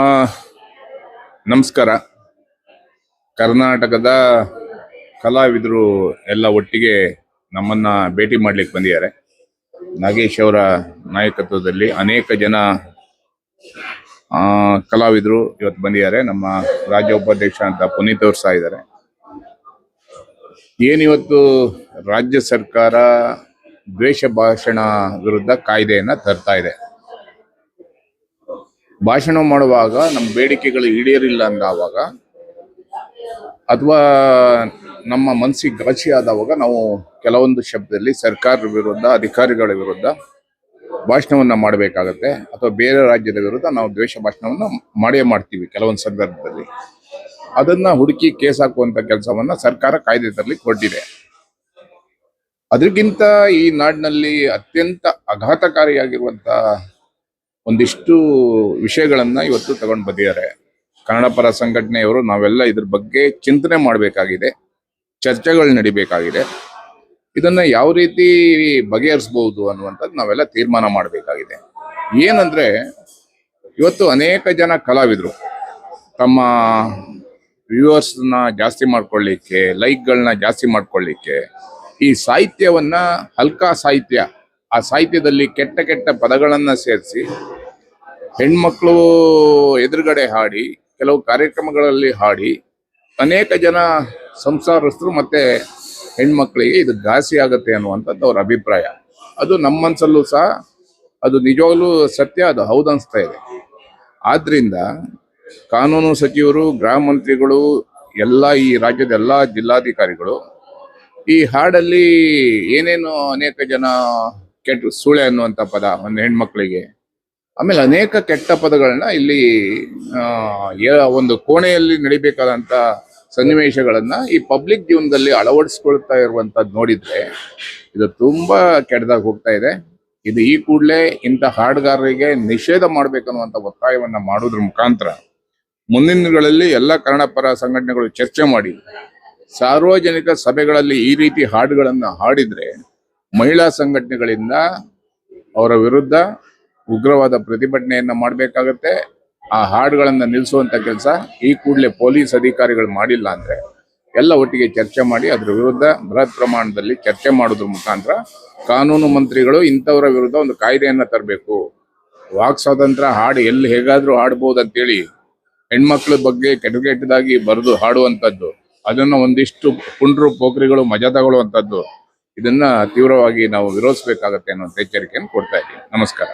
ಆ, ನಮಸ್ಕಾರ. ಕರ್ನಾಟಕದ ಕಲಾವಿದರು ಎಲ್ಲ ಒಟ್ಟಿಗೆ ನಮ್ಮನ್ನ ಭೇಟಿ ಮಾಡ್ಲಿಕ್ಕೆ ಬಂದಿದ್ದಾರೆ. ನಾಗೇಶ್ ಅವರ ನಾಯಕತ್ವದಲ್ಲಿ ಅನೇಕ ಜನ ಕಲಾವಿದರು ಇವತ್ತು ಬಂದಿದ್ದಾರೆ. ನಮ್ಮ ರಾಜ್ಯ ಉಪಾಧ್ಯಕ್ಷ ಅಂತ ಪುನೀತ್ ಅವರು ಸಹ ಇದ್ದಾರೆ. ಏನಿವತ್ತು ರಾಜ್ಯ ಸರ್ಕಾರ ದ್ವೇಷ ಭಾಷಣ ವಿರುದ್ಧ ಕಾಯ್ದೆಯನ್ನ ತರ್ತಾ ಇದೆ. ಭಾಷಣ ಮಾಡುವಾಗ ನಮ್ಮ ಬೇಡಿಕೆಗಳು ಈಡೇರಿಲ್ಲ ಅಂದಾವಾಗ ಅಥವಾ ನಮ್ಮ ಮನಸ್ಸಿಗೆ ಘಾಸಿ ಆದವಾಗ ನಾವು ಕೆಲವೊಂದು ಶಬ್ದದಲ್ಲಿ ಸರ್ಕಾರದ ವಿರುದ್ಧ, ಅಧಿಕಾರಿಗಳ ವಿರುದ್ಧ ಭಾಷಣವನ್ನ ಮಾಡಬೇಕಾಗತ್ತೆ. ಅಥವಾ ಬೇರೆ ರಾಜ್ಯದ ವಿರುದ್ಧ ನಾವು ದ್ವೇಷ ಭಾಷಣವನ್ನ ಮಾಡ್ತೀವಿ ಕೆಲವೊಂದು ಸಂದರ್ಭದಲ್ಲಿ. ಅದನ್ನ ಹುಡುಕಿ ಕೇಸ್ ಹಾಕುವಂತ ಕೆಲಸವನ್ನ ಸರ್ಕಾರ ಕಾಯ್ದೆ ತರಲಿಕ್ಕೆ ಹೊರಟಿದೆ. ಅದಕ್ಕಿಂತ ಈ ನಾಡಿನಲ್ಲಿ ಅತ್ಯಂತ ಆಘಾತಕಾರಿಯಾಗಿರುವಂತ ಒಂದಿಷ್ಟು ವಿಷಯಗಳನ್ನ ಇವತ್ತು ತಗೊಂಡು ಬಂದಿದ್ದಾರೆ. ಕನ್ನಡ ಪರ ಸಂಘಟನೆಯವರು ನಾವೆಲ್ಲ ಇದ್ರ ಬಗ್ಗೆ ಚಿಂತನೆ ಮಾಡಬೇಕಾಗಿದೆ, ಚರ್ಚೆಗಳು ನಡಿಬೇಕಾಗಿದೆ. ಇದನ್ನ ಯಾವ ರೀತಿ ಬಗೆಹರಿಸಬಹುದು ಅನ್ನುವಂಥದ್ದು ನಾವೆಲ್ಲ ತೀರ್ಮಾನ ಮಾಡಬೇಕಾಗಿದೆ. ಏನಂದ್ರೆ ಇವತ್ತು ಅನೇಕ ಜನ ಕಲಾವಿದರು ತಮ್ಮ ವ್ಯೂವರ್ಸ್ನ ಜಾಸ್ತಿ ಮಾಡ್ಕೊಳ್ಳಿಕ್ಕೆ, ಲೈಕ್ಗಳನ್ನ ಜಾಸ್ತಿ ಮಾಡ್ಕೊಳ್ಳಿಕ್ಕೆ ಈ ಸಾಹಿತ್ಯವನ್ನ, ಹಲ್ಕಾ ಸಾಹಿತ್ಯ, ಆ ಸಾಹಿತ್ಯದಲ್ಲಿ ಕೆಟ್ಟ ಕೆಟ್ಟ ಪದಗಳನ್ನ ಸೇರಿಸಿ ಹೆಣ್ಮಕ್ಳು ಎದುರುಗಡೆ ಹಾಡಿ, ಕೆಲವು ಕಾರ್ಯಕ್ರಮಗಳಲ್ಲಿ ಹಾಡಿ ಅನೇಕ ಜನ ಸಂಸಾರಸ್ಥರು ಮತ್ತೆ ಹೆಣ್ಮಕ್ಳಿಗೆ ಇದು ಘಾಸಿ ಆಗತ್ತೆ ಅನ್ನುವಂಥದ್ದು ಅವ್ರ ಅಭಿಪ್ರಾಯ. ಅದು ನಮ್ಮ ಮನಸ್ಸಲ್ಲೂ ಸಹ ಅದು ನಿಜವಾಗ್ಲೂ ಸತ್ಯ, ಅದು ಹೌದನ್ಸ್ತಾ ಇದೆ. ಆದ್ರಿಂದ ಕಾನೂನು ಸಚಿವರು, ಗೃಹ ಮಂತ್ರಿಗಳು, ಎಲ್ಲ ಈ ರಾಜ್ಯದ ಎಲ್ಲ ಜಿಲ್ಲಾಧಿಕಾರಿಗಳು ಈ ಹಾಡಲ್ಲಿ ಏನೇನು ಅನೇಕ ಜನ ಕೆಟ್ಟ ಸೂಳೆ ಅನ್ನುವಂಥ ಪದ ಒಂದು ಹೆಣ್ಮಕ್ಳಿಗೆ, ಆಮೇಲೆ ಅನೇಕ ಕೆಟ್ಟ ಪದಗಳನ್ನ ಇಲ್ಲಿ ಒಂದು ಕೋಣೆಯಲ್ಲಿ ನಡಿಬೇಕಾದಂತ ಸನ್ನಿವೇಶಗಳನ್ನ ಈ ಪಬ್ಲಿಕ್ ಜೀವನದಲ್ಲಿ ಅಳವಡಿಸ್ಕೊಳ್ತಾ ಇರುವಂತದ್ದು ನೋಡಿದ್ರೆ ಇದು ತುಂಬಾ ಕೆಟ್ಟದಾಗಿ ಹೋಗ್ತಾ ಇದೆ. ಇದು ಈ ಕೂಡಲೇ ಇಂಥ ಹಾಡುಗಾರರಿಗೆ ನಿಷೇಧ ಮಾಡ್ಬೇಕನ್ನುವಂತ ಒತ್ತಾಯವನ್ನ ಮಾಡೋದ್ರ ಮುಖಾಂತರ ಮುಂದಿನ ದಿನಗಳಲ್ಲಿ ಎಲ್ಲ ಕನ್ನಡ ಪರ ಸಂಘಟನೆಗಳು ಚರ್ಚೆ ಮಾಡಿ ಸಾರ್ವಜನಿಕ ಸಭೆಗಳಲ್ಲಿ ಈ ರೀತಿ ಹಾಡುಗಳನ್ನ ಹಾಡಿದ್ರೆ ಮಹಿಳಾ ಸಂಘಟನೆಗಳಿಂದ ಅವರ ವಿರುದ್ಧ ಉಗ್ರವಾದ ಪ್ರತಿಭಟನೆಯನ್ನ ಮಾಡಬೇಕಾಗತ್ತೆ. ಆ ಹಾಡುಗಳನ್ನ ನಿಲ್ಲಿಸುವಂತ ಕೆಲಸ ಈ ಕೂಡಲೇ ಪೊಲೀಸ್ ಅಧಿಕಾರಿಗಳು ಮಾಡಿಲ್ಲ ಅಂದ್ರೆ ಎಲ್ಲ ಒಟ್ಟಿಗೆ ಚರ್ಚೆ ಮಾಡಿ ಅದ್ರ ವಿರುದ್ಧ ಬೃಹತ್ ಪ್ರಮಾಣದಲ್ಲಿ ಚರ್ಚೆ ಮಾಡೋದ್ರ ಮುಖಾಂತರ ಕಾನೂನು ಮಂತ್ರಿಗಳು ಇಂಥವರ ವಿರುದ್ಧ ಒಂದು ಕಾಯ್ದೆಯನ್ನ ತರಬೇಕು. ವಾಕ್ ಸ್ವಾತಂತ್ರ್ಯ, ಹಾಡು ಎಲ್ಲಿ ಹೇಗಾದ್ರೂ ಹಾಡ್ಬೋದು ಅಂತೇಳಿ ಹೆಣ್ಮಕ್ಳ ಬಗ್ಗೆ ಕೆಟ್ಟದಾಗಿ ಬರೆದು ಹಾಡುವಂಥದ್ದು, ಅದನ್ನ ಒಂದಿಷ್ಟು ಪುಂಡ್ರು ಪೋಖ್ರಿಗಳು ಮಜಾ ತಗೊಳ್ಳುವಂಥದ್ದು, ಇದನ್ನ ತೀವ್ರವಾಗಿ ನಾವು ವಿರೋಧಿಸಬೇಕಾಗತ್ತೆ ಅನ್ನೋ ಎಚ್ಚರಿಕೆಯನ್ನು ಕೊಡ್ತಾ ಇದ್ದೀವಿ. ನಮಸ್ಕಾರ.